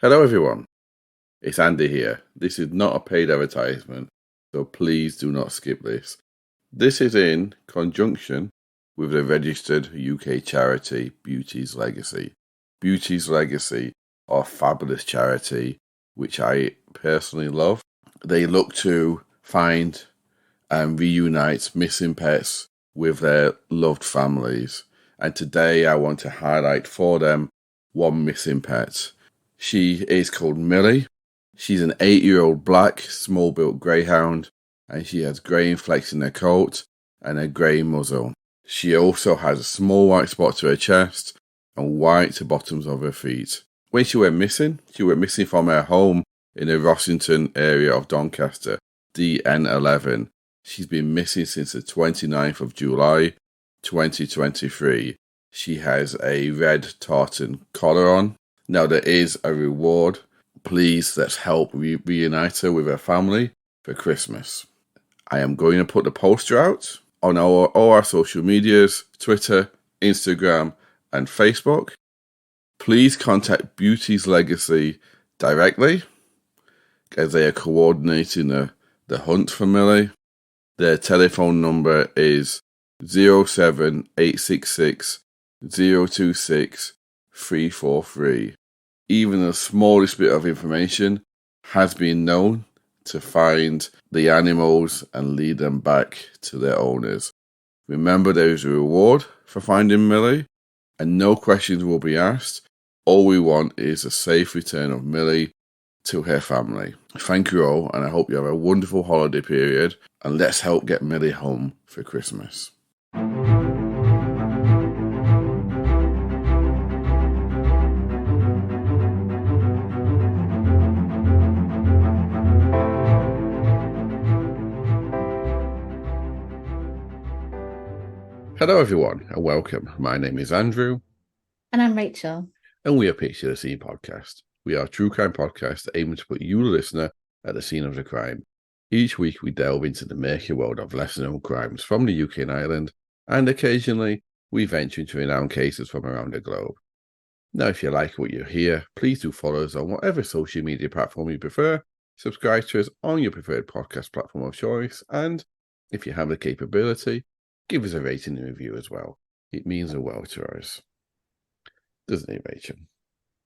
Hello everyone, it's Andy here. This is not a paid advertisement, so please do not skip this. This is in conjunction with the registered UK charity Beauty's Legacy. Beauty's Legacy are a fabulous charity which I personally love. They look to find and reunite missing pets with their loved families. And today I want to highlight for them one missing pet. She is called Millie. She's an 8-year-old black, small-built greyhound, and she has grey flecks in her coat and a grey muzzle. She also has a small white spot to her chest and white to bottoms of her feet. When she went missing from her home in the Rossington area of Doncaster, DN11. She's been missing since the 29th of July, 2023. She has a red tartan collar on. Now, there is a reward. Please, let's help reunite her with her family for Christmas. I am going to put the poster out on all our social medias, Twitter, Instagram, and Facebook. Please contact Beauty's Legacy directly, as they are coordinating the hunt for Millie. Their telephone number is 07866 026 343. Even the smallest bit of information has been known to find the animals and lead them back to their owners. Remember, there is a reward for finding Millie, and no questions will be asked. All we want is a safe return of Millie to her family. Thank you all, and I hope you have a wonderful holiday period, and let's help get Millie home for Christmas. Hello everyone, and welcome. My name is Andrew. And I'm Rachel. And we are Picture the Scene Podcast. We are a true crime podcast aiming to put you, the listener, at the scene of the crime. Each week we delve into the murky world of lesser-known crimes from the UK and Ireland, and occasionally we venture into renowned cases from around the globe. Now, if you like what you hear, please do follow us on whatever social media platform you prefer, subscribe to us on your preferred podcast platform of choice, and if you have the capability, give us a rating and review as well. It means the world to us. Doesn't it, Rachel?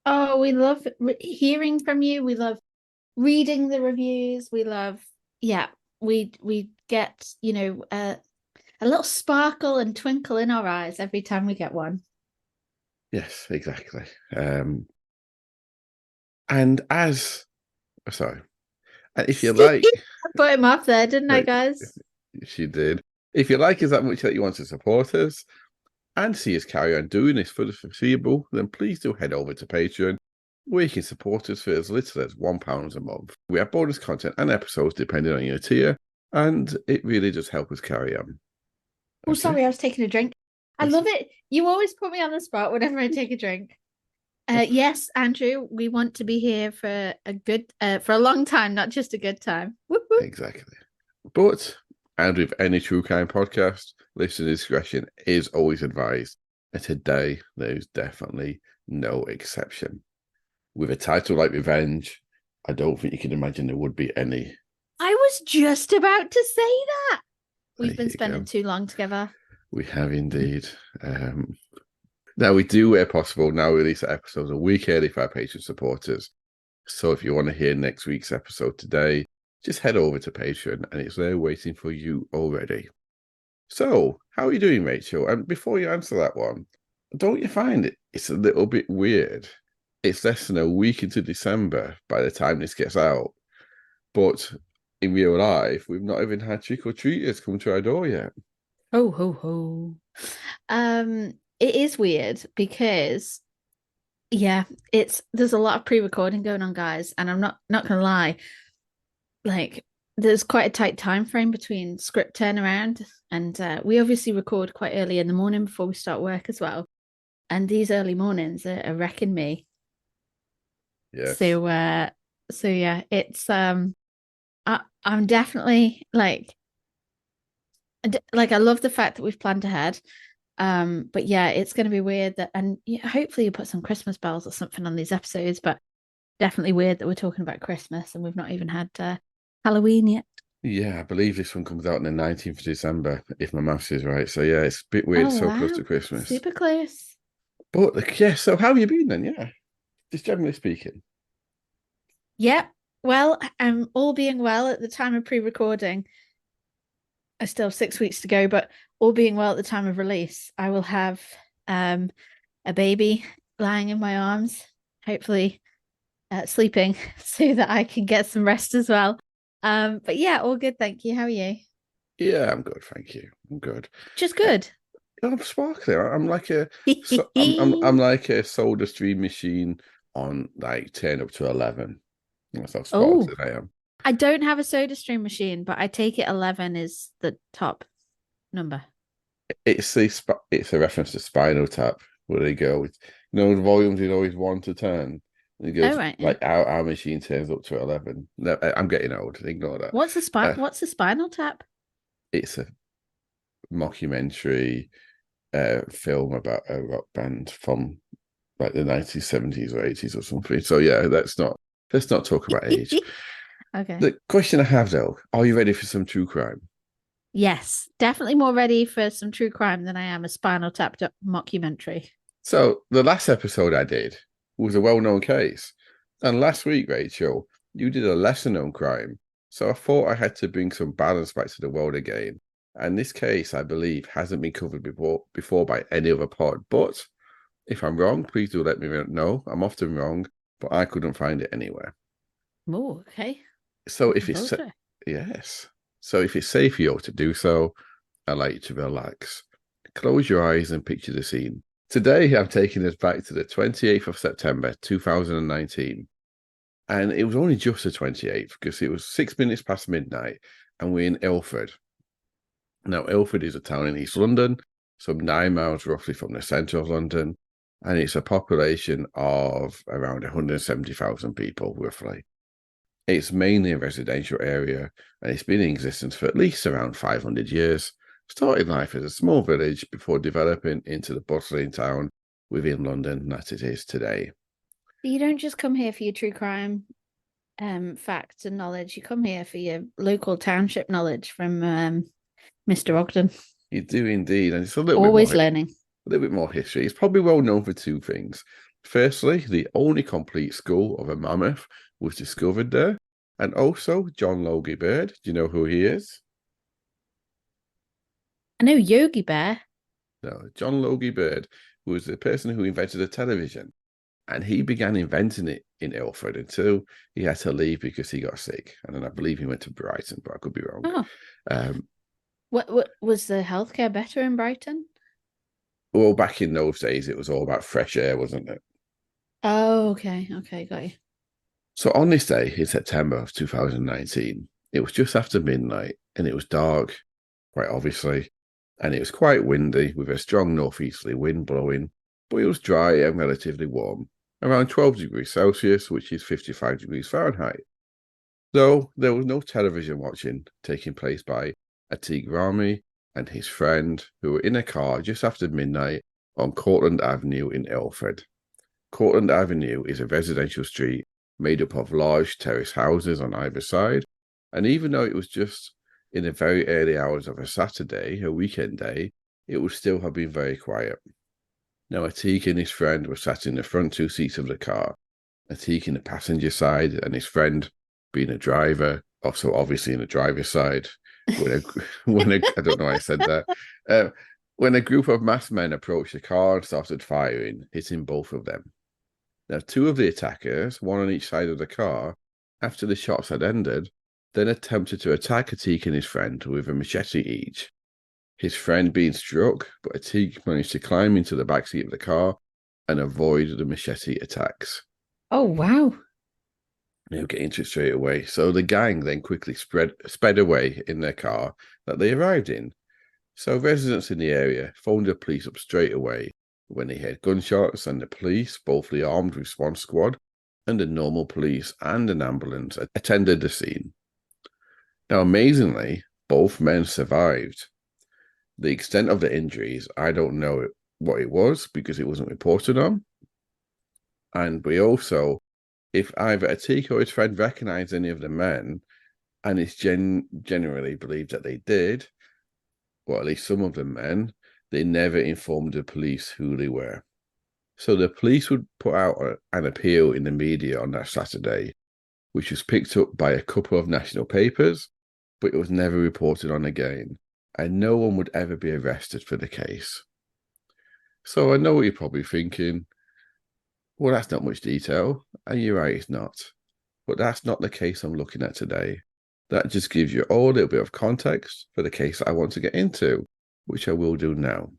Oh, we love hearing from you. We love reading the reviews. We love, we get, a little sparkle and twinkle in our eyes every time we get one. Yes, exactly. And if you like... I put him off there, didn't I, guys? She did. If you like us that much that you want to support us and see us carry on doing this for the foreseeable, then please do head over to Patreon, where you can support us for as little as £1 a month. We have bonus content and episodes depending on your tier, and it really does help us carry on. Oh, sorry, I was taking a drink. I love it. You always put me on the spot whenever I take a drink. Yes, Andrew, we want to be here for a long time, not just a good time. Woo-hoo. Exactly. But, and with any true crime podcast, listener discretion is always advised. And today, there's definitely no exception. With a title like Revenge, I don't think you can imagine there would be any. I was just about to say that. We've been spending too long together. We have indeed. Now, we do, where possible, now release episodes a week early for our Patreon supporters. So if you want to hear next week's episode today, just head over to Patreon, and it's there waiting for you already. So, how are you doing, Rachel? And before you answer that one, don't you find it's a little bit weird? It's less than a week into December by the time this gets out, but in real life, we've not even had trick-or-treaters come to our door yet. Ho, ho, ho. It is weird because, there's a lot of pre-recording going on, guys, and I'm not gonna lie. Like, there's quite a tight time frame between script turnaround, and we obviously record quite early in the morning before we start work as well. And these early mornings are wrecking me. Yes. So yeah, it's I'm definitely like I love the fact that we've planned ahead. But yeah, it's going to be weird that, and hopefully you put some Christmas bells or something on these episodes, but Definitely weird that we're talking about Christmas and we've not even had Halloween yet. Yeah, I believe this one comes out on the 19th of December, if my maths is right. So yeah, it's a bit weird, Oh, so close wow. to Christmas. Super close. But yeah, so how have you been then? Yeah, just generally speaking. Yep. Well, all being well at the time of pre-recording, I still have 6 weeks to go, but all being well at the time of release, I will have a baby lying in my arms, hopefully sleeping so that I can get some rest as well. But yeah, all good, thank you. How are you? Yeah, I'm good, thank you. I'm good. Just Uh, good. I'm sparkling. I'm like a I'm like a soda stream machine on like 10 up to 11. That's how Oh, sparkling I am. I don't have a soda stream machine, but I take it 11 is the top number. It's a reference to Spinal Tap where they go. The volumes is always 1 to 10. And it Oh, goes right, yeah. like our machine turns up to 11. No, I'm getting old. Ignore that. What's a spinal tap? It's a mockumentary film about a rock band from like the 1970s or 80s or something. So yeah, let's not talk about age. Okay. The question I have though, are you ready for some true crime? Yes, definitely more ready for some true crime than I am a spinal tap mockumentary. So the last episode I did was a well-known case. And last week, Rachel, you did a lesser-known crime. So I thought I had to bring some balance back to the world again. And this case, I believe, hasn't been covered before by any other pod. But if I'm wrong, please do let me know. I'm often wrong, but I couldn't find it anywhere. Oh, okay. So if Looking it's forward to it. yes, so if it's safe for you to do so, I'd like you to relax. Close your eyes and picture the scene. Today, I'm taking us back to the 28th of September, 2019. And it was only just the 28th because it was 6 minutes past midnight and we're in Ilford. Now, Ilford is a town in East London, some 9 miles roughly from the centre of London. And it's a population of around 170,000 people, roughly. It's mainly a residential area and it's been in existence for at least around 500 years. Started life as a small village before developing into the bustling town within London that it is today. You don't just come here for your true crime facts and knowledge. You come here for your local township knowledge from Mr. Ogden. You do indeed, and it's Always learning. a little bit more history. It's probably well known for two things. Firstly, the only complete skull of a mammoth was discovered there, and also John Logie Bird. Do you know who he is? I know Yogi Bear. No, John Logie Bird was the person who invented the television. And he began inventing it in Ilford until he had to leave because he got sick. And then I believe he went to Brighton, but I could be wrong. Oh, Um, what was the healthcare better in Brighton? well, back in those days, it was all about fresh air, wasn't it? Oh, okay, okay, got you. So on this day in September of 2019, it was just after midnight and it was dark, quite obviously. And it was quite windy with a strong northeasterly wind blowing, but it was dry and relatively warm, around 12 degrees Celsius, which is 55 degrees Fahrenheit. Though there was no television watching taking place by Atiq Rahemi and his friend, who were in a car just after midnight on Cortlandt Avenue in Ilford. Cortlandt Avenue is a residential street made up of large terrace houses on either side, and even though it was just in the very early hours of a Saturday, a weekend day, it would still have been very quiet. Now, Atiq and his friend were sat in the front two seats of the car, Atiq in the passenger side and his friend being a driver, also obviously in the driver's side. When a, I don't know why I said that. Uh, when a group of masked men approached the car and started firing, hitting both of them. Now, two of the attackers, one on each side of the car, after the shots had ended, then attempted to attack Atiq and his friend with a machete each. His friend being struck, but Atiq managed to climb into the backseat of the car and avoid the machete attacks. Oh, wow. They'll get into it straight away. So the gang then quickly sped away in their car that they arrived in. So residents in the area phoned the police up straight away when they heard gunshots, and the police, both the armed response squad and the normal police and an ambulance, attended the scene. Now, amazingly, both men survived. The extent of the injuries, I don't know what it was because it wasn't reported on. And we also if either Atiq or his friend recognized any of the men, and it's generally believed that they did, or at least some of the men, they never informed the police who they were. So the police would put out an appeal in the media on that Saturday, which was picked up by a couple of national papers, but it was never reported on again, and no one would ever be arrested for the case. So I know what you're probably thinking. Well, that's not much detail, and you're right, it's not. But that's not the case I'm looking at today. That just gives you all a little bit of context for the case I want to get into, which I will do now.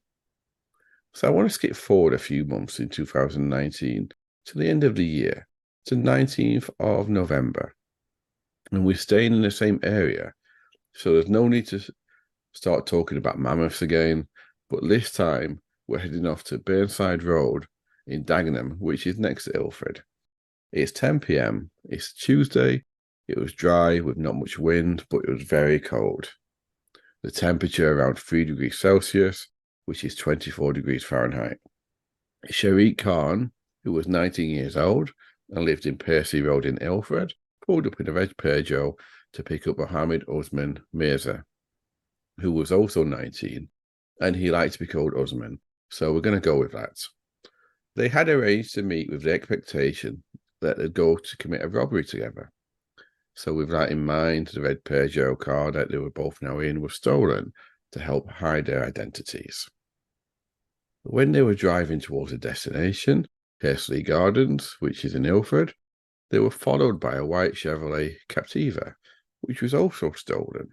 So I want to skip forward a few months in 2019 to the end of the year, to 19th of November. And we're staying in the same area, so there's no need to start talking about mammoths again, but this time we're heading off to Burnside Road in Dagenham, which is next to Ilford. It's 10 p.m. It's Tuesday. It was dry with not much wind, but it was very cold. The temperature around 3 degrees Celsius, which is 24 degrees Fahrenheit. Sharik Khan, who was 19 years old and lived in Percy Road in Ilford, pulled up in a red Peugeot to pick up Mohammed Usmen Mirza, who was also 19, and he liked to be called Usmen, so we're going to go with that. They had arranged to meet with the expectation that they'd go to commit a robbery together. So with that in mind, the red Peugeot car that they were both now in was stolen to help hide their identities. When they were driving towards a destination, Hursley Gardens, which is in Ilford, they were followed by a white Chevrolet Captiva, which was also stolen.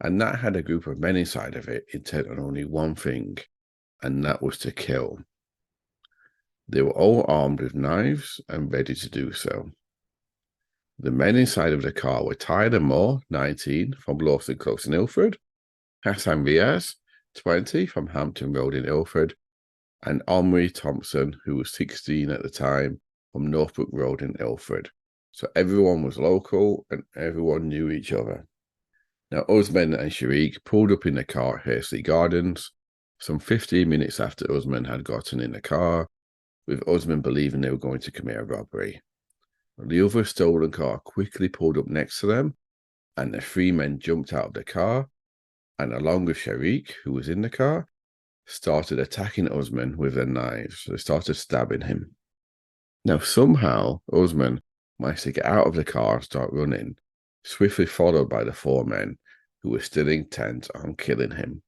And that had a group of men inside of it intent on only one thing, and that was to kill. They were all armed with knives and ready to do so. The men inside of the car were Tyler Moore, 19, from Lawson Close in Ilford, Hassan Riaz, 20, from Hampton Road in Ilford, and Omri Thompson, who was 16 at the time, from Northbrook Road in Ilford. So everyone was local and everyone knew each other. Now, Usman and Sharik pulled up in the car at Hursley Gardens, some 15 minutes after Usman had gotten in the car, with Usman believing they were going to commit a robbery. The other stolen car quickly pulled up next to them, and the three men jumped out of the car, and along with Sharik, who was in the car, started attacking Usman with their knives. They started stabbing him. Now, somehow, Usman managed to get out of the car and start running, swiftly followed by the four men who were still intent on killing him.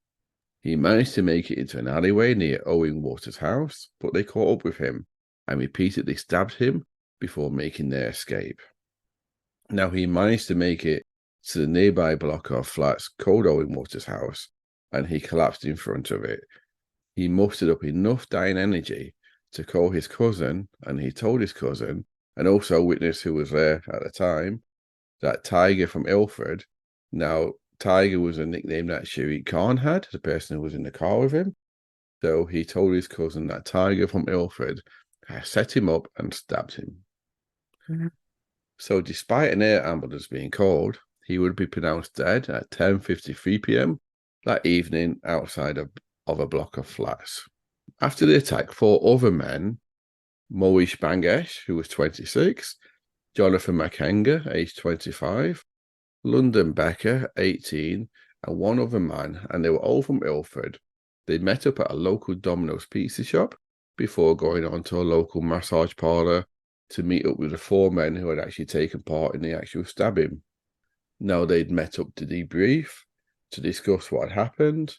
He managed to make it into an alleyway near Owen Water's house, but they caught up with him and repeatedly stabbed him before making their escape. Now, he managed to make it to the nearby block of flats called Owen Water's house, and he collapsed in front of it. He mustered up enough dying energy to call his cousin, and he told his cousin, and also a witness who was there at the time, that Tiger from Ilford. Now, Tiger was a nickname that Sharik Khan had, the person who was in the car with him. So he told his cousin that Tiger from Ilford had set him up and stabbed him. Mm-hmm. So despite an air ambulance being called, he would be pronounced dead at 10:53 p.m. that evening outside of a block of flats. After the attack, four other men, Moish Bangesh, who was 26, Jonathan Makenga, aged 25, London Becker, 18, and one other man, and they were all from Ilford. They met up at a local Domino's pizza shop before going on to a local massage parlour to meet up with the four men who had actually taken part in the actual stabbing. Now they'd met up to debrief, to discuss what had happened,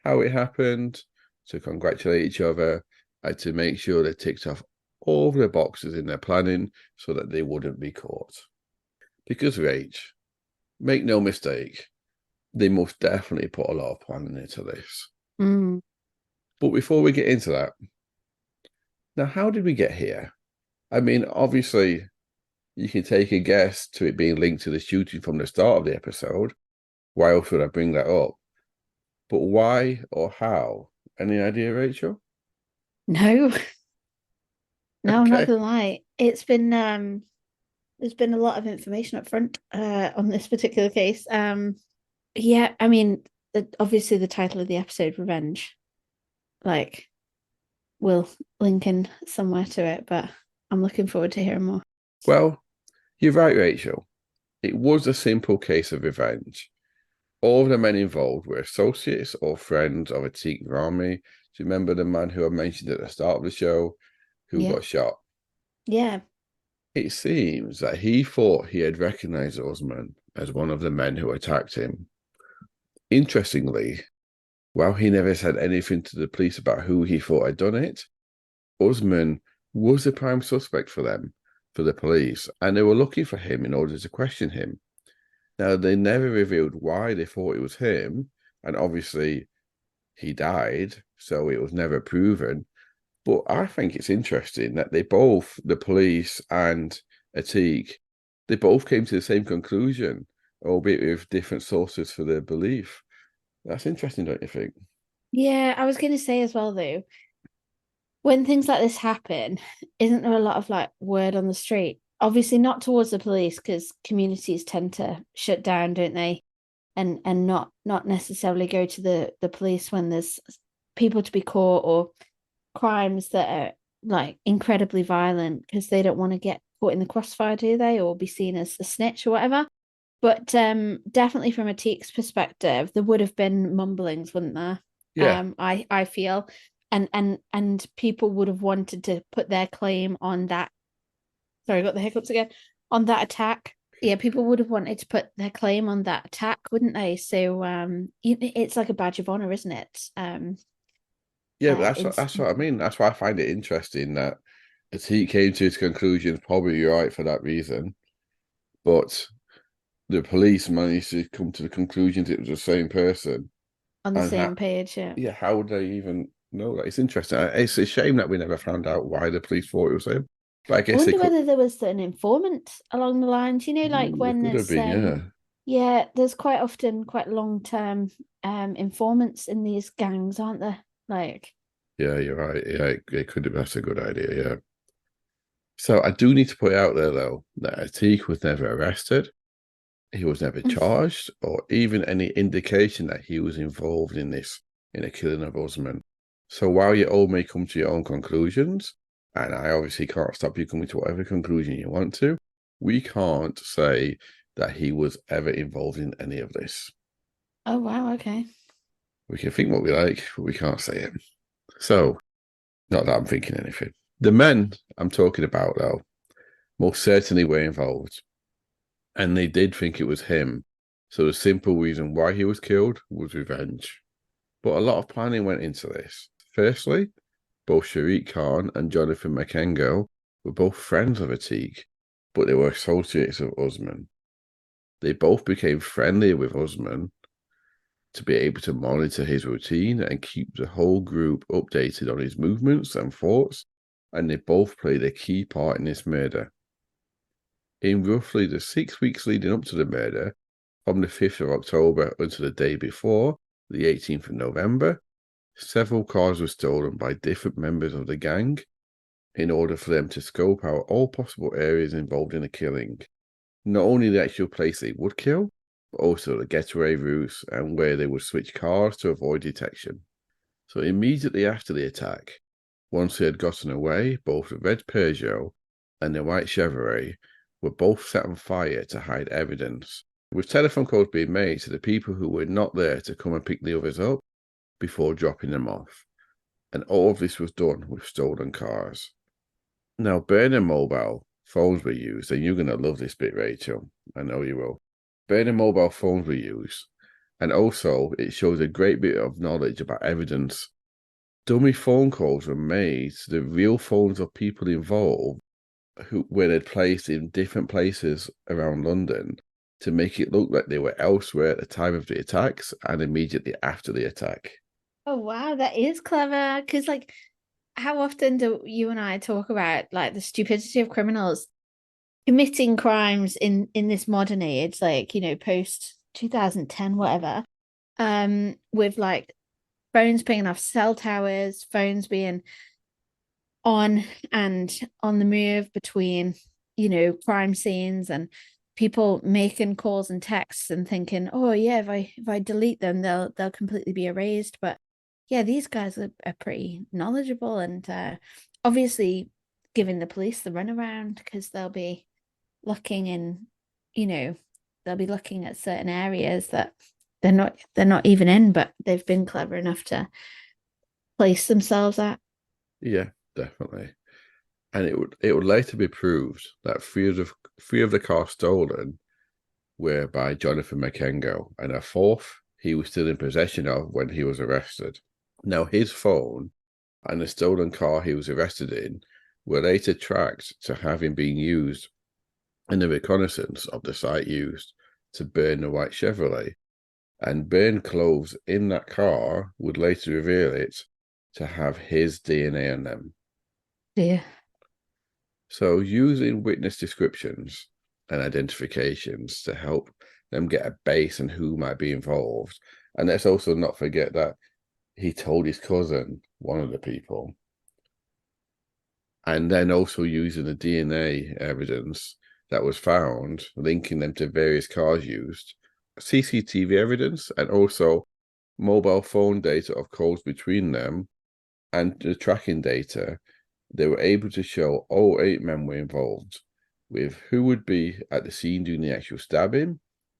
how it happened, to congratulate each other, and to make sure they ticked off all of their boxes in their planning so that they wouldn't be caught. Because Rach, make no mistake, they most definitely put a lot of planning into this. Mm. But before we get into that, now how did we get here? I mean, obviously, you can take a guess to it being linked to the shooting from the start of the episode. Why else would I bring that up? But why or how? Any idea, Rachel? No. No, I'm not Okay. gonna lie. It's been there's been a lot of information up front on this particular case. Yeah, I mean, obviously the title of the episode, Revenge, like, we'll link in somewhere to it, but I'm looking forward to hearing more. Well, you're right, Rachel. It was a simple case of revenge. All of the men involved were associates or friends of Atiq Rahemi. Do you remember the man who I mentioned at the start of the show who Yeah. got shot? Yeah. It seems that he thought he had recognized Usman as one of the men who attacked him. Interestingly, while he never said anything to the police about who he thought had done it, Usman was the prime suspect for them, for the police, and they were looking for him in order to question him. Now, they never revealed why they thought it was him, and obviously he died, so it was never proven. But I think it's interesting that they both, the police and Atiq, they both came to the same conclusion, albeit with different sources for their belief. That's interesting, don't you think? Yeah, I was going to say as well, though, when things like this happen, isn't there a lot of like word on the street? Obviously, not towards the police because communities tend to shut down, don't they? And not necessarily go to the police when there's people to be caught or crimes that are like incredibly violent because they don't want to get caught in the crossfire, do they? Or be seen as the snitch or whatever. But definitely from a Teek's perspective, there would have been mumblings, wouldn't there? Yeah, I feel, and people would have wanted to put their claim on that. Sorry, I got the hiccups again on that attack. Yeah, people would have wanted to put their claim on that attack, wouldn't they? So it's like a badge of honor, isn't it? yeah, but that's In what I mean. That's why I find it interesting that Atiq came to his conclusions, probably right for that reason, but the police managed to come to the conclusions it was the same person. on the And same page, yeah. how would they even know that? It's interesting. It's a shame that we never found out why the police thought it was him. But I I guess they wonder could. whether there was an informant along the lines, like There when could have there's been, yeah. yeah, there's quite often quite long-term informants in these gangs, aren't there? Like, Yeah, you're right. Yeah, it could have. That's a good idea. Yeah. So I do need to put out there though that Atiq was never arrested. He was never charged, or even any indication that he was involved in this in a killing of Usman. So while you all may come to your own conclusions, and I obviously can't stop you coming to whatever conclusion you want to, we can't say that he was ever involved in any of this. oh wow, okay. We can think what we like, but we can't say it. So, not that I'm thinking anything. The men I'm talking about, though, most certainly were involved, and they did think it was him. So the simple reason why he was killed was revenge. But a lot of planning went into this. Firstly, both Sharik Khan and Jonathan McKengo were both friends of Atiq, but they were associates of Usman. They both became friendly with Usman to be able to monitor his routine and keep the whole group updated on his movements and thoughts, and they both played a key part in this murder. In roughly the 6 weeks leading up to the murder, from the 5th of October until the day before, the 18th of November, several cars were stolen by different members of the gang in order for them to scope out all possible areas involved in the killing. Not only the actual place they would kill, but also the getaway routes and where they would switch cars to avoid detection. So immediately after the attack, once they had gotten away, both the red Peugeot and the white Chevrolet were both set on fire to hide evidence, with telephone calls being made to the people who were not there to come and pick the others up before dropping them off. And all of this was done with stolen cars. Now, burning mobile phones were used, and you're going to love this bit, Rachel. I know you will. Burning mobile phones were used, and also it shows a great bit of knowledge about evidence. Dummy phone calls were made to the real phones of people involved who were they'd placed in different places around London to make it look like they were elsewhere at the time of the attacks and immediately after the attack. Oh wow, that is clever. Because like, how often do you and I talk about like the stupidity of criminals committing crimes in this modern age, like post 2010, whatever, with like phones pinging off cell towers, phones being on and on the move between, crime scenes and people making calls and texts and thinking, oh yeah, if I delete them, they'll completely be erased. But yeah, these guys are pretty knowledgeable and obviously giving the police the runaround because they'll be looking in, you know, they'll be looking at certain areas that they're not even in, but they've been clever enough to place themselves at. Yeah, definitely. And it would later be proved that three of the cars stolen were by Jonathan McKengo, and a fourth he was still in possession of when he was arrested. Now, his phone and the stolen car he was arrested in were later tracked to having been used in the reconnaissance of the site used to burn the white Chevrolet. And burned clothes in that car would later reveal it to have his DNA on them. Yeah. So, using witness descriptions and identifications to help them get a base on who might be involved. And let's also not forget that he told his cousin, one of the people, and then also using the DNA evidence that was found, linking them to various cars used, CCTV evidence, and also mobile phone data of calls between them, and the tracking data. They were able to show all 8 men were involved, with who would be at the scene doing the actual stabbing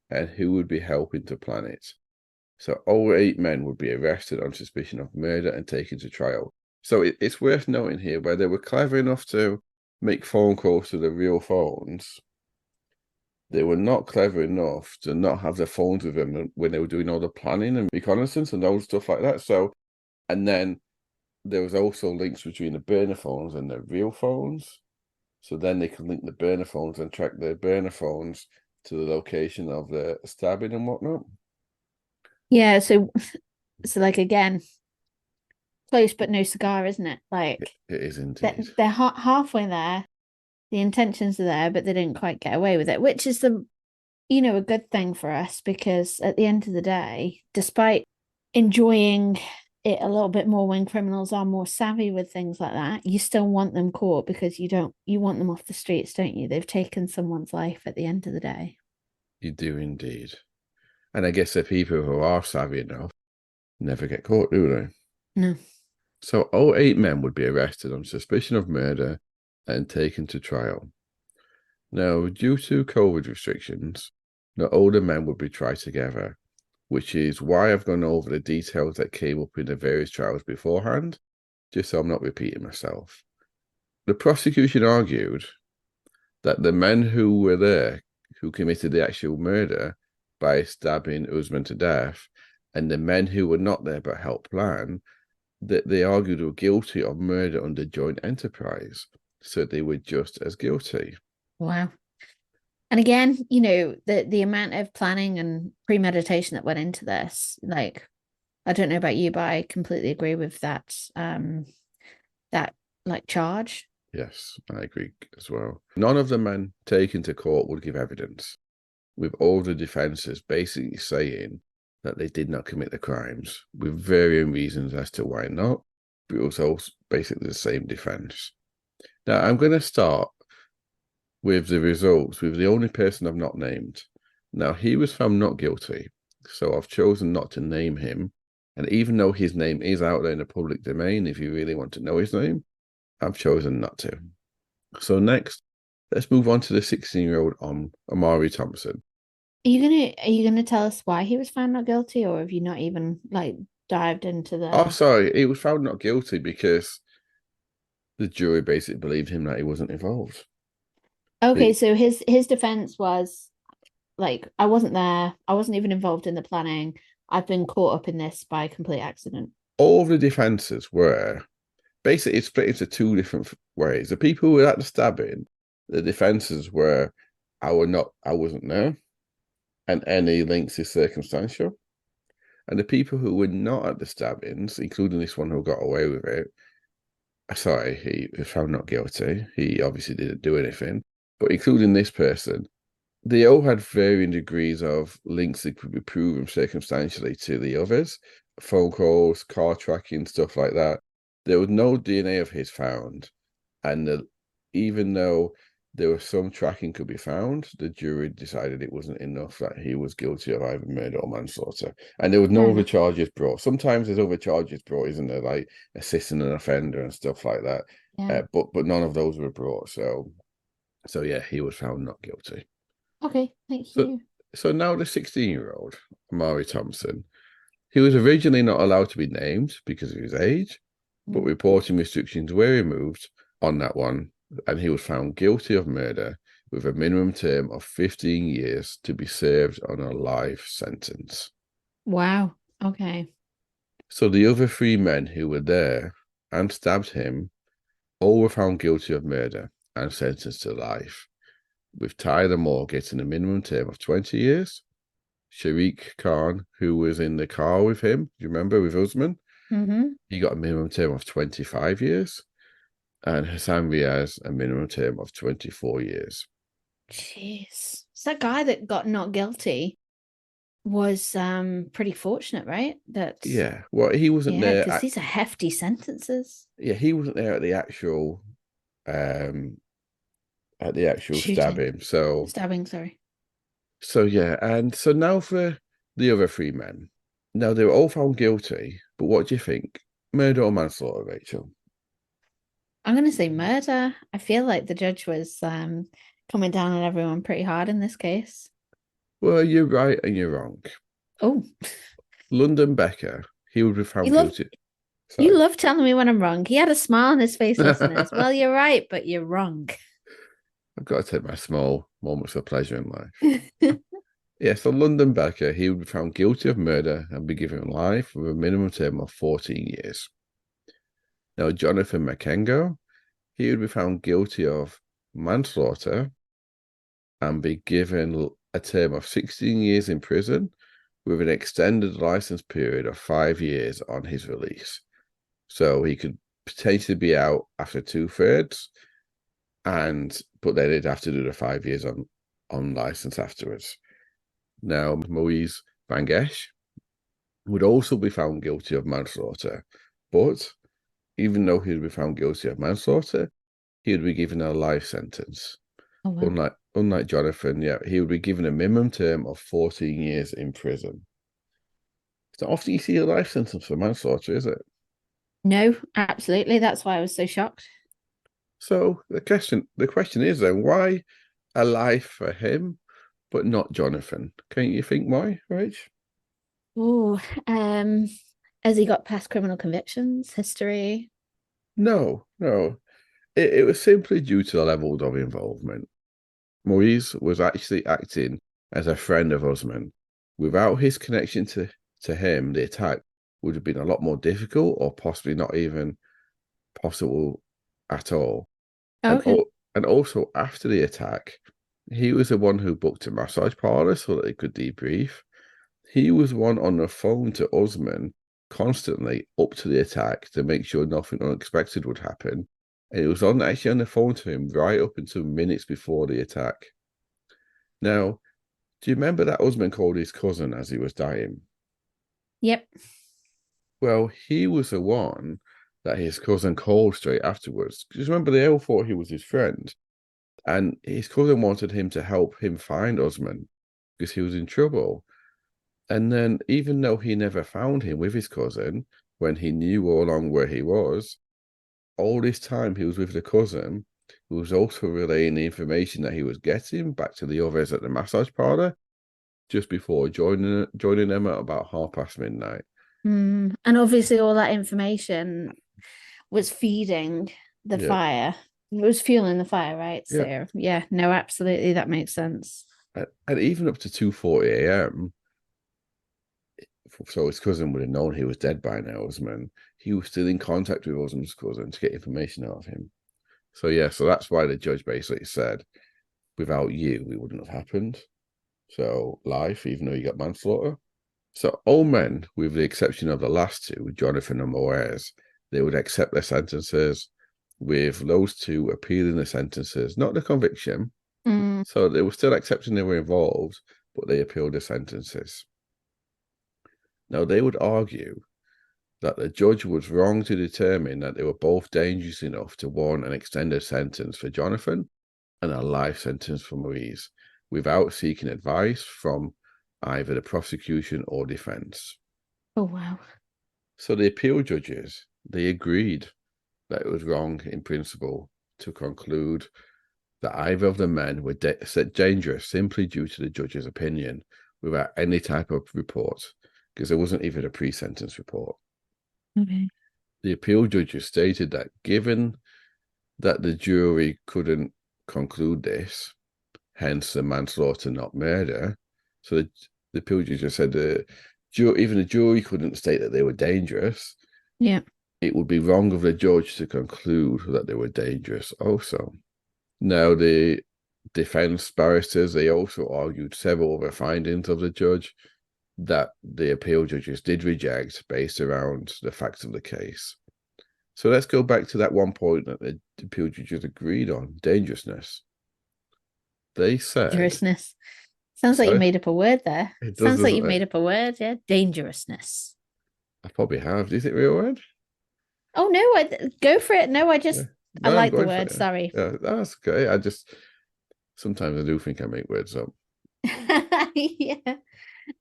and who would be helping to plan it. So all 8 men would be arrested on suspicion of murder and taken to trial. So it's worth noting here where they were clever enough to make phone calls to the real phones. They were not clever enough to not have their phones with them when they were doing all the planning and reconnaissance and all stuff like that. So, and then there was also links between the burner phones and the real phones. So then they can link the burner phones and track the burner phones to the location of the stabbing and whatnot. Yeah, so like again, close but no cigar, isn't it? Like It is indeed. they're halfway there. The intentions are there, but they didn't quite get away with it, which is a good thing for us because at the end of the day, despite enjoying it a little bit more when criminals are more savvy with things like that, you still want them caught because you want them off the streets, don't you? They've taken someone's life at the end of the day. You do indeed. And I guess the people who are savvy enough never get caught, do they? No. So all 8 men would be arrested on suspicion of murder and taken to trial. Now, due to COVID restrictions, the older men would be tried together, which is why I've gone over the details that came up in the various trials beforehand, just so I'm not repeating myself. The prosecution argued that the men who were there, who committed the actual murder by stabbing Usmen to death, and the men who were not there but helped plan, that they argued were guilty of murder under joint enterprise, so they were just as guilty. Wow. And again, the amount of planning and premeditation that went into this, like, I don't know about you, but I completely agree with that like charge. Yes, I agree as well. None of the men taken to court would give evidence, with all the defences basically saying that they did not commit the crimes, with varying reasons as to why not, but it was all basically the same defence. Now, I'm going to start with the results with the only person I've not named. Now, he was found not guilty, so I've chosen not to name him. And even though his name is out there in the public domain, if you really want to know his name, I've chosen not to. So next, let's move on to the 16-year-old Amari Thompson. Are you gonna tell us why he was found not guilty, or have you not even like dived into Oh, the sorry, he was found not guilty because the jury basically believed him that he wasn't involved. Okay, so his defense was like, I wasn't there, I wasn't even involved in the planning. I've been caught up in this by complete accident. All of the defences were basically split into 2 different ways. The people who were at the stabbing, the defences were, I wasn't there, and any links is circumstantial. And the people who were not at the stabbings, including this one who got away with it, sorry, he was found not guilty. He obviously didn't do anything. But including this person, they all had varying degrees of links that could be proven circumstantially to the others. Phone calls, car tracking, stuff like that. There was no DNA of his found. And even though there was some tracking could be found, the jury decided it wasn't enough that he was guilty of either murder or manslaughter. And there was no Fair other enough. charges brought. Sometimes there's other charges brought, isn't there? Like assisting an offender and stuff like that. Yeah. But none of those were brought. So So yeah, he was found not guilty. Okay, thank So you. so now the 16-year-old, Amari Thompson, he was originally not allowed to be named because of his age, but Mm. reporting restrictions were removed on that one, and he was found guilty of murder with a minimum term of 15 years to be served on a life sentence. Wow. Okay. So the other three men who were there and stabbed him all were found guilty of murder and sentenced to life, with Tyler Moore getting a minimum term of 20 years. Sharik Khan, who was in the car with him, do you remember, with Usman? Mm-hmm. He got a minimum term of 25 years. And Hassan Riaz, a minimum term of 24 years. Jeez. So that guy that got not guilty was pretty fortunate, right? That Yeah, well, he wasn't yeah, there. because these are hefty sentences. Yeah, he wasn't there um, at the actual Shooting. stabbing. So Stabbing, sorry. yeah, and so now for the other three men. Now they were all found guilty, but what do you think? Murder or manslaughter, Rachel? I'm gonna say murder. I feel like the judge was coming down on everyone pretty hard in this case. Well, you're right and you're wrong. Oh, London Becker, he would be you found love guilty. you Sorry. love telling me when I'm wrong. He had a smile on his face, listeners. Well, you're right, but you're wrong. I've got to take my small moments of pleasure in life. Yeah, so London Becker, he would be found guilty of murder and be given life with a minimum term of 14 years. Now, Jonathan McKengo, he would be found guilty of manslaughter and be given a term of 16 years in prison with an extended license period of 5 years on his release. So he could potentially be out after 2/3, but then he'd have to do the 5 years on license afterwards. Now, Moise Vangesh would also be found guilty of manslaughter, but even though he would be found guilty of manslaughter, he would be given a life sentence. Oh wow. Unlike Jonathan, yeah, he would be given a minimum term of 14 years in prison. It's not often you see a life sentence for manslaughter, is it? No, absolutely. That's why I was so shocked. So the question is then, why a life for him, but not Jonathan? Can you think why, Rach? Oh, has he got past criminal convictions, history? No. It was simply due to the levels of involvement. Moise was actually acting as a friend of Usman. Without his connection to him, the attack would have been a lot more difficult or possibly not even possible at all. Oh, And, okay. and also after the attack, he was the one who booked a massage parlor so that they could debrief. He was one on the phone to Usman constantly up to the attack to make sure nothing unexpected would happen. And he was actually on the phone to him right up until minutes before the attack. Now, do you remember that Usman called his cousin as he was dying? Yep. Well, he was the one that his cousin called straight afterwards. Because remember, they all thought he was his friend. And his cousin wanted him to help him find Usman because he was in trouble. And then, even though he never found him with his cousin, when he knew all along where he was, all this time he was with the cousin, who was also relaying the information that he was getting back to the others at the massage parlor just before joining them at about midnight. And obviously, all that information was feeding the Yeah, fire. It was fueling the fire, right? yeah. So, yeah, no, absolutely, that makes sense. And even up to 2:40 a.m., so his cousin would have known he was dead by now, Usman. He was still in contact with Usman's cousin to get information out of him. So yeah, so that's why the judge basically said, without you, it wouldn't have happened. So life, even though you got manslaughter. So all men, with the exception of the last two, Jonathan and Moaz, they would accept their sentences, with those two appealing the sentences, not the conviction. Mm. So they were still accepting they were involved, but they appealed the sentences. Now, they would argue that the judge was wrong to determine that they were both dangerous enough to warrant an extended sentence for Jonathan and a life sentence for Maurice without seeking advice from either the prosecution or defense. Oh, wow. So the appeal judges, they agreed that it was wrong in principle to conclude that either of the men were dangerous simply due to the judge's opinion without any type of report, because there wasn't even a pre-sentence report. Okay. The appeal judges stated that given that the jury couldn't conclude this, hence the manslaughter, not murder, so the appeal judges said even the jury couldn't state that they were dangerous. Yeah. It would be wrong of the judge to conclude that they were dangerous also. Now, the defense barristers, they also argued several other findings of the judge that the appeal judges did reject based around the facts of the case. So let's go back to that one point that the appeal judges agreed on, dangerousness. They said... Dangerousness. Sounds like you made up a word there. It Sounds like you doesn't it? made up a word, yeah. Dangerousness. I probably have. Do you think real word? Oh, no, go for it. No, I No, I'm like the going for word, it. sorry. Yeah, that's okay. Sometimes I do think I make words up. Yeah.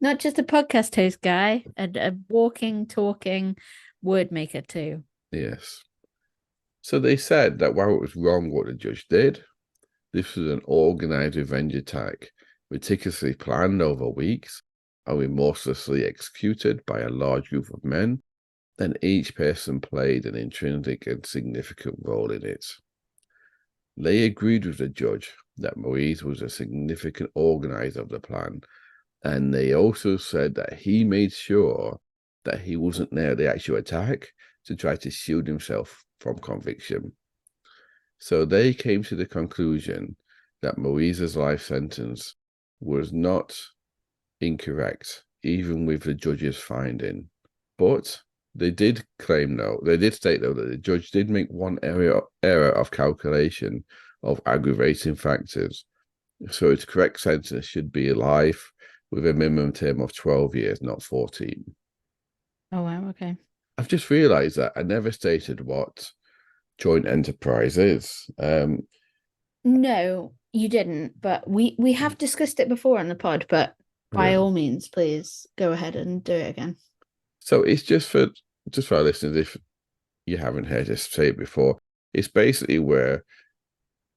Not just a podcast host guy, a walking, talking word maker too. Yes. So they said that while it was wrong what the judge did, this was an organized revenge attack, meticulously planned over weeks and remorselessly executed by a large group of men, then each person played an intrinsic and significant role in it. They agreed with the judge that Maurice was a significant organizer of the plan, and they also said that he made sure that he wasn't there at the actual attack to try to shield himself from conviction. So they came to the conclusion that Maurice's life sentence was not incorrect, even with the judge's finding. But they did claim, they did state, though, that the judge did make one error of calculation of aggravating factors. So its correct sentence should be life with a minimum term of 12 years, not 14. Oh, wow, okay. I've just realised that I never stated what joint enterprise is. No, you didn't, but we have discussed it before on the pod, but by all means, please go ahead and do it again. So it's just for our listeners, if you haven't heard us say it before, it's basically where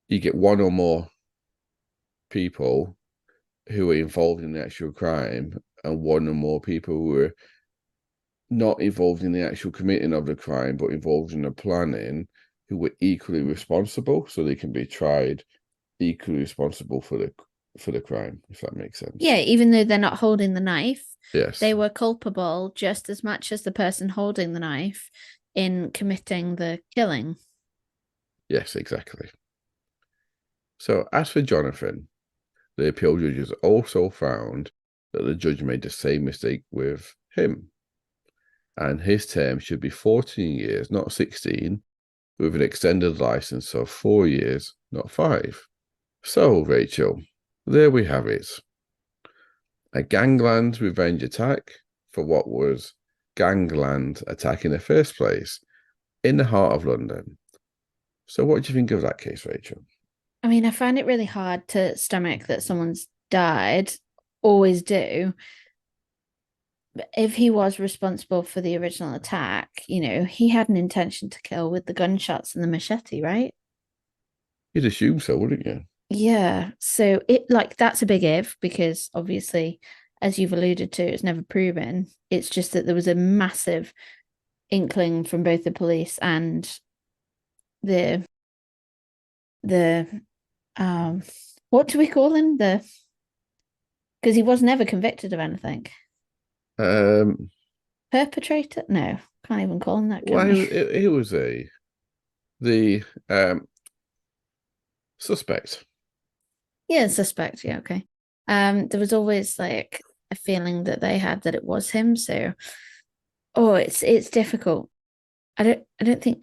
you get one or more people who are involved in the actual crime and one or more people who are not involved in the actual committing of the crime, but involved in the planning, who were equally responsible, so they can be tried equally responsible for the crime, if that makes sense. Yeah, even though they're not holding the knife, yes, they were culpable just as much as the person holding the knife in committing the killing. Yes, exactly. So as for Jonathan, the appeal judges also found that the judge made the same mistake with him, and his term should be 14 years, not 16, with an extended license of 4 years, not 5. So, Rachel, there we have it. A gangland revenge attack for what was gangland attack in the first place, in the heart of London. So what do you think of that case, Rachel? I mean, I find it really hard to stomach that someone's died, always do. But if he was responsible for the original attack, he had an intention to kill with the gunshots and the machete, right? You'd assume so, wouldn't you? Yeah. So that's a big if, because obviously, as you've alluded to, it's never proven. It's just that there was a massive inkling from both the police and the what do we call him? Because he was never convicted of anything. Perpetrator? No, can't even call him that. Well, it was the suspect. Yeah, suspect. Yeah, okay. There was always like a feeling that they had that it was him. So, it's difficult. I don't think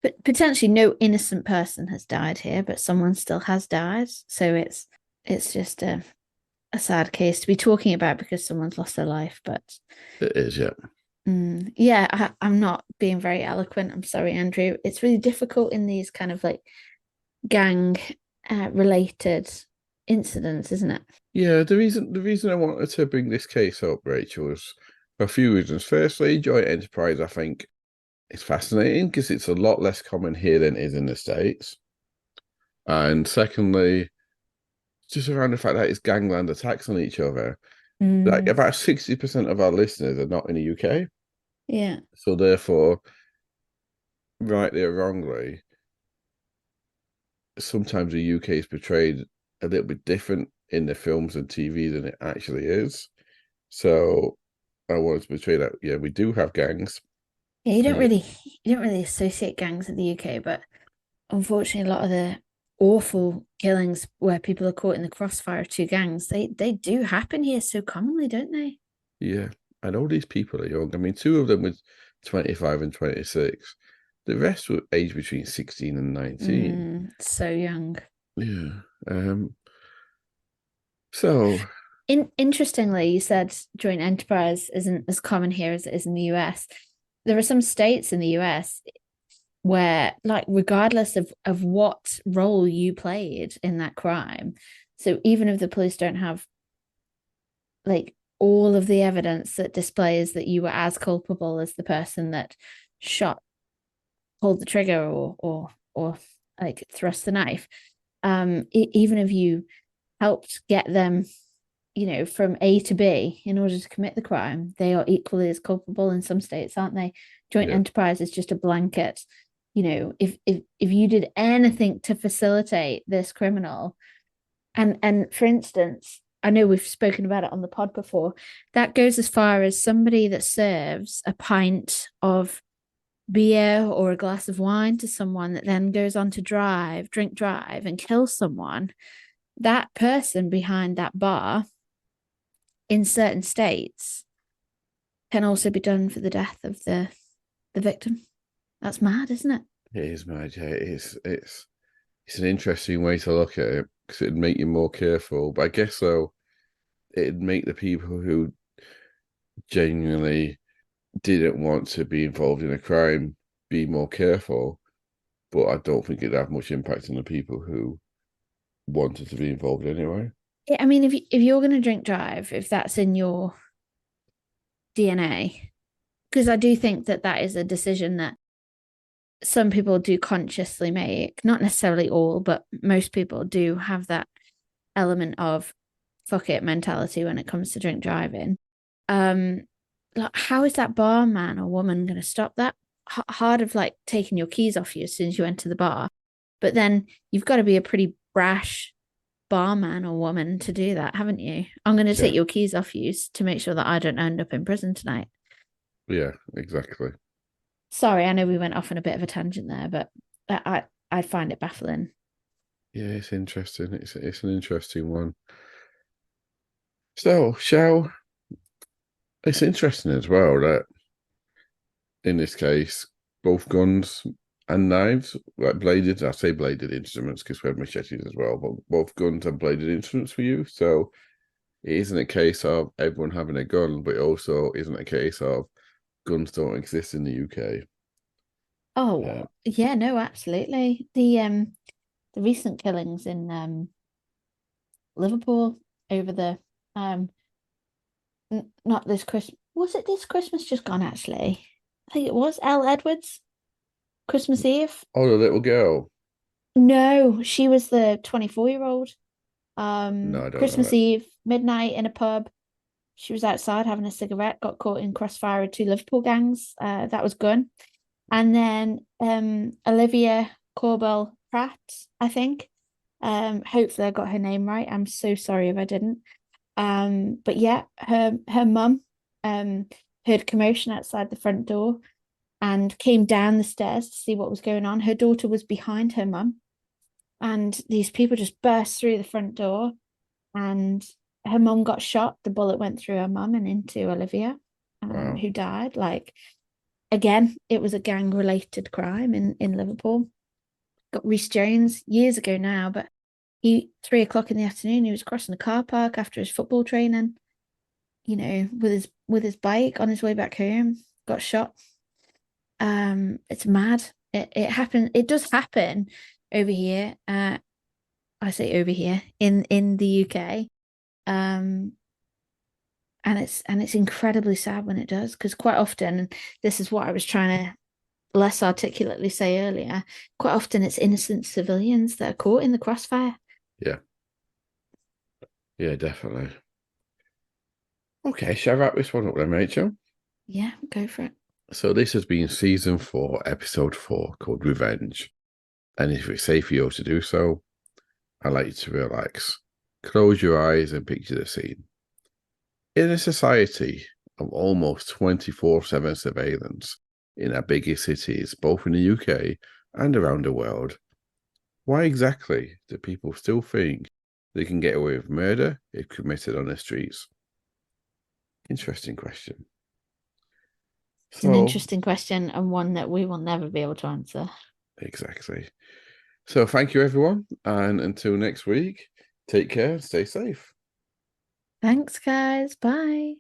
but potentially no innocent person has died here, but someone still has died. So it's just a sad case to be talking about because someone's lost their life. But it is, yeah. Yeah, I'm not being very eloquent. I'm sorry, Andrew. It's really difficult in these kind of like gang related incidents, isn't it? Yeah, the reason I wanted to bring this case up, Rachel, was for a few reasons. Firstly, joint enterprise, I think, is fascinating because it's a lot less common here than it is in the States. And secondly, just around the fact that it's gangland attacks on each other. Like Mm, about 60% of our listeners are not in the UK. yeah. So therefore, rightly or wrongly, sometimes the UK is portrayed a little bit different in the films and TV than it actually is. So I wanted to portray that, yeah, we do have gangs. Yeah, And yeah, you don't really associate gangs in the UK, but unfortunately a lot of the awful killings where people are caught in the crossfire of two gangs, they do happen here so commonly, don't they? yeah, and all these people are young. I mean, two of them were 25 and 26. The rest were aged between 16 and 19. So young. Yeah. So Interestingly, you said joint enterprise isn't as common here as it is in the US. There are some states in the US where, like, regardless of what role you played in that crime, so even if the police don't have like all of the evidence that displays that you were as culpable as the person that shot, pulled the trigger, or like thrust the knife, even if you helped get them, from A to B in order to commit the crime, they are equally as culpable in some states, aren't they? Joint yeah, enterprise is just a blanket. If you did anything to facilitate this criminal, and for instance, I know we've spoken about it on the pod before, that goes as far as somebody that serves a pint of beer or a glass of wine to someone that then goes on to drink drive, and kill someone. That person behind that bar in certain states can also be done for the death of the victim. That's mad, isn't it? it is mad. Yeah, it's an interesting way to look at it because it'd make you more careful. But I guess so, it'd make the people who genuinely didn't want to be involved in a crime be more careful. But I don't think it'd have much impact on the people who wanted to be involved anyway. Yeah, I mean, if you're going to drink drive, if that's in your DNA, because I do think that that is a decision that some people do consciously make, not necessarily all, but most people do have that element of fuck it mentality when it comes to drink driving. Um, like, how is that barman or woman going to stop that? Hard of like taking your keys off you as soon as you enter the bar, but then you've got to be a pretty brash barman or woman to do that, haven't you? I'm going to take Yeah, your keys off you to make sure that I don't end up in prison tonight. yeah, exactly. Sorry, I know we went off on a bit of a tangent there, but I find it baffling. Yeah, it's interesting. It's an interesting one. So, shall it's interesting as well that in this case, both guns and knives, like bladed, I say bladed instruments because we have machetes as well, but both guns and bladed instruments for you. So it isn't a case of everyone having a gun, but it also isn't a case of guns don't exist in the UK. Oh, yeah, no, absolutely. The recent killings in Liverpool over the um not this Christmas. Was it this Christmas just gone actually? I think it was Elle Edwards, Christmas Eve. Oh, the little girl. No, she was the 24-year-old. No, I don't know Christmas that. Eve, midnight in a pub. She was outside having a cigarette, got caught in crossfire with two Liverpool gangs. That was gun. And then Olivia Corbell Pratt, I think. Hopefully I got her name right. I'm so sorry if I didn't. But yeah, her mum heard commotion outside the front door and came down the stairs to see what was going on. Her daughter was behind her mum, and these people just burst through the front door, and her mum got shot. The bullet went through her mum and into Olivia, Wow. who died. Like, again, it was a gang related crime in Liverpool. Got Reece Jones years ago now, but he 3 o'clock in the afternoon, he was crossing the car park after his football training, with his bike on his way back home, got shot. It's mad. It happened. It does happen over here. I say over here in the UK. Um, and it's incredibly sad when it does, because quite often, this is what I was trying to less articulately say earlier, quite often it's innocent civilians that are caught in the crossfire. Yeah. Yeah, definitely. Okay, shall I wrap this one up then, Rachel? Yeah, go for it. So this has been season 4, episode 4, called Revenge. And if it's safe for you to do so, I'd like you to relax. Close your eyes and picture the scene. In a society of almost 24/7 surveillance in our biggest cities, both in the UK and around the world, why exactly do people still think they can get away with murder if committed on the streets? Interesting question. It's an interesting question and one that we will never be able to answer. Exactly. So thank you, everyone. And until next week, take care and stay safe. Thanks, guys. Bye.